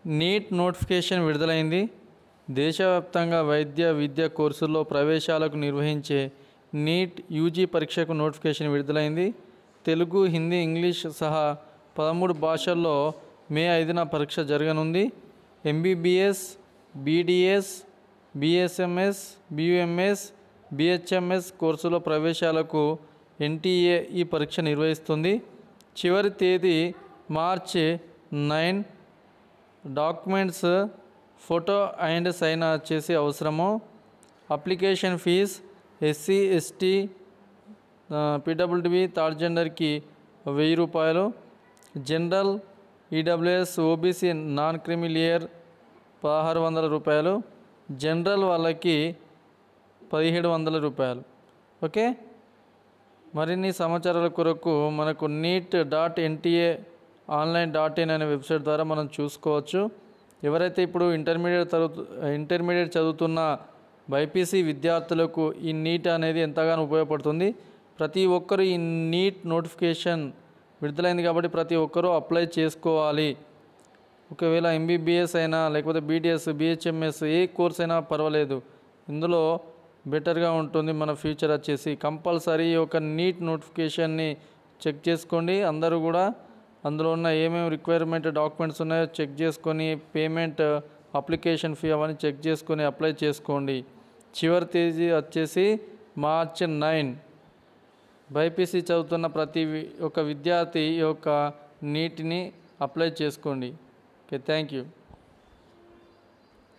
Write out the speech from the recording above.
NEET notification విడుదలైంది. దేశవ్యాప్తంగా వైద్య విద్య కోర్సుల్లో ప్రవేశాలకు నిర్వహించే నీట్ యూజీ పరీక్షకు నోటిఫికేషన్ విడుదలైంది. తెలుగు, హిందీ, ఇంగ్లీష్ సహా 13 భాషల్లో మే 5న పరీక్ష జరగనుంది. MBBS, BDS, BSMS, BUMS, BHMS కోర్సులో ప్రవేశాలకు ఎన్టీఏ ఈ పరీక్ష నిర్వహిస్తుంది. చివరి తేదీ మార్చి 9. డాక్యుమెంట్స్ ఫోటో అండ్ సైన్ వచ్చేసి అవసరము. Application fee SC, ST, PWD, third జెండర్కి 1000 రూపాయలు. General, EWS, OBC, non creamy layer 1600 రూపాయలు. జనరల్ వాళ్ళకి 1700 రూపాయలు. ఓకే, మరిన్ని సమాచారాల కొరకు మనకు NEET.NTA online.in అనే వెబ్సైట్ ద్వారా మనం చూసుకోవచ్చు. ఎవరైతే ఇప్పుడు ఇంటర్మీడియట్ చదువుతున్న బైపీసీ విద్యార్థులకు ఈ నీట్ అనేది ఎంతగానో ఉపయోగపడుతుంది. ప్రతి ఒక్కరు ఈ నీట్ నోటిఫికేషన్ విడుదలైంది కాబట్టి ప్రతి ఒక్కరూ అప్లై చేసుకోవాలి. ఒకవేళ ఎంబీబీఎస్ అయినా లేకపోతే బీటీఎస్, బీహెచ్ఎంఎస్ ఏ కోర్స్ అయినా పర్వాలేదు, ఇందులో బెటర్గా ఉంటుంది మన ఫ్యూచర్ వచ్చేసి. కంపల్సరీ ఒక నీట్ నోటిఫికేషన్ని చెక్ చేసుకోండి. అందరూ కూడా అందులో ఉన్న ఏమేమి రిక్వైర్మెంట్ డాక్యుమెంట్స్ ఉన్నాయో చెక్ చేసుకొని, పేమెంట్, అప్లికేషన్ ఫీ అవన్నీ చెక్ చేసుకొని అప్లై చేసుకోండి. చివరి తేదీ వచ్చేసి మార్చి 9. బైపీసీ చదువుతున్న ప్రతి ఒక్క విద్యార్థి ఈ యొక్క నీట్ని అప్లై చేసుకోండి. Okay, thank you.